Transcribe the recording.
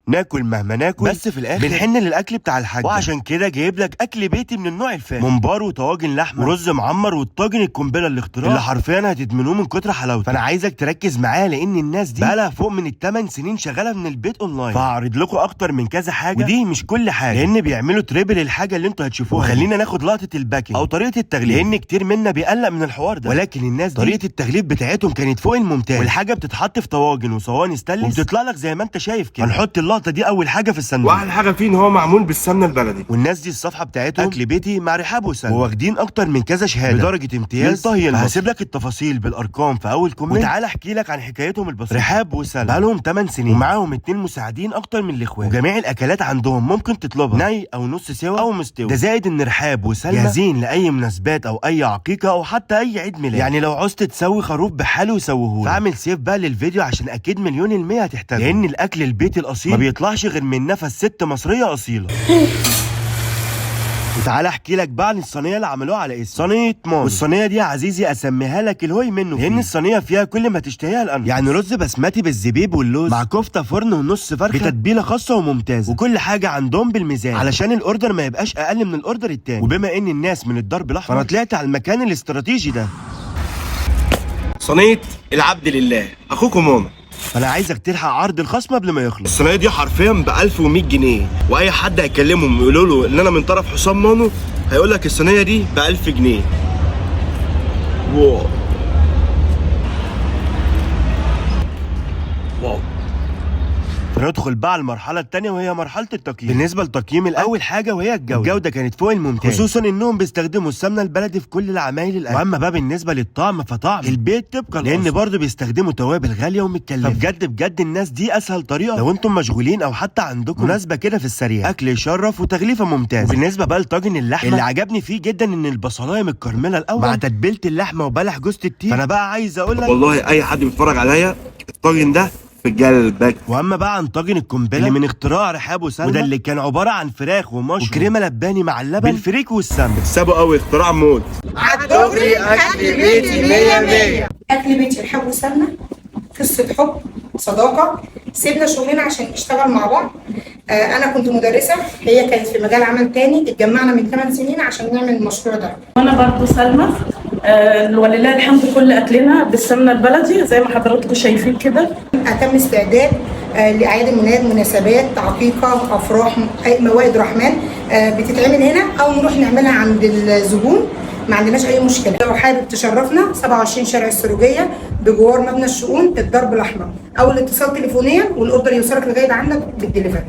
ناكل مهما ناكل، بس في الاخر بنحن للاكل بتاع الحاج. وعشان كده جايب لك اكل بيتي من النوع الفاخر، ممبار وطواجن لحمه ورز معمر والطاجن القنبله الاختراع اللي حرفيا هتدمنوه من كتر حلاوته. فانا عايزك تركز معايا لان الناس دي بقالها فوق من ال8 سنين شغاله من البيت اونلاين، فهعرض لكم اكتر من كذا حاجه، ودي مش كل حاجه لان بيعملوا تريبل الحاجه اللي انتوا هتشوفوها. وخلينا ناخد لقطه الباكينج او طريقه التغليف، لان كتير منا بيقلق من الحوار ده، ولكن الناس دي طريقه التغليف بتاعتهم كانت فوق الممتاز. والحاجه بتتحط في طواجن وصواني ستانلس وبتطلع لك زي ما انت شايف كده. هنحط اللقطه دي اول حاجه في الصندوق، واحلى حاجه فيه ان هو معمول بالسمنه البلدي. والناس دي الصفحه بتاعتهم اكل بيتي مع رحاب وسلمى، وواخدين اكتر من كذا شهاده بدرجه امتياز طهي. هسيب لك التفاصيل بالارقام في اول كومنت، وتعالى احكي لك عن حكايتهم البسيطه. رحاب وسلمى بقالهم 8 سنين ومعاهم 2 مساعدين اكتر من الاخوات، وجميع الاكلات عندهم ممكن تطلبها ني او نص سوا او مستوي. ده زائد ان رحاب وسلمى جاهزين لاي مناسبات او اي عقيقه او حتى اي عيد ميلاد. يعني لو عوزت تسوي خروف بحاله يسووه. فاعمل سيف بقى للفيديو عشان اكيد مليون المية هتحتاجه، لان الاكل البيتي الاصيل ما بيطلعش غير من نفس ست مصريه اصيله. وتعالى احكي لك بقى عن الصينيه اللي عملوها على اسم صينيه ماما. والصينيه دي يا عزيزي اسميها لك الهوي منه، لان الصينيه فيها كل ما تشتهيها الانواع. يعني رز بسمتي بالزبيب واللوز مع كفته فرن ونص فرخه بتتبيله خاصه وممتازه، وكل حاجه عندهم بالميزان علشان الاوردر ما يبقاش اقل من الاوردر التاني. وبما ان الناس من الدرب الاحمر فانا طلعت على المكان الاستراتيجي ده. صينيه العبد لله اخوكم ماما. فانا عايزك تلحق عرض الخصم قبل ما يخلص. الصينيه دي حرفيا ب 1100 جنيه، واي حد هيكلمهم يقولوا له ان انا من طرف حسام مانو هيقول لك الصينيه دي ب 1000 جنيه. واو واو. ندخل بقى على المرحله الثانيه وهي مرحله التقييم. بالنسبه لتقييم الاول حاجه وهي الجوده كانت فوق الممتاز، خصوصا انهم بيستخدموا السمنه البلدي في كل العمايل الاكل. واما بقى بالنسبه للطعم فطعم البيت طبقا لان برضه بيستخدموا توابل غاليه ومتكلفه. فبجد بجد الناس دي اسهل طريقه لو انتم مشغولين او حتى عندكم مناسبه كده في السريع، اكل يشرف وتغليفه ممتازه. بالنسبه بقى لطاجن اللحمه اللي عجبني فيه جدا ان البصلايه متكرمله الاول مع تتبيله اللحمه وبلح جوز الطيب. فانا بقى عايز اقول لك والله اي حد بيتفرج عليا الطاجن ده في قلبك. واما بقى عن طاجن القنبله اللي من اختراع رحاب وسلمى، وده اللي كان عباره عن فراخ ومشروم وكريمه لباني مع اللبن بالفريك والسمنه. بتسابوا قوي اختراع موت. عالدغري اكل بيتي 100 اكل بيتي رحاب وسلمى، قصه حب صداقه. سيبنا شغلنا عشان نشتغل مع بعض. انا كنت مدرسه، هي كانت في مجال عمل تاني، اتجمعنا من 8 سنين عشان نعمل المشروع ده. وانا برضو سلمى، ولله الحمد كل اكلنا بالسمنه البلدي زي ما حضراتكم شايفين كده. اتم استعداد لاعياد الميلاد، مناسبات، عقيقه، افراح، موائد رحمن بتتعمل هنا او نروح نعملها عند الزبون، ما عندناش اي مشكله. لو حابب تشرفنا 27 شارع السروجيه بجوار مبنى الشؤون الدرب الاحمر، او الاتصال تليفونيا والاوردر يوصلك لغايه عندك بالدليفري.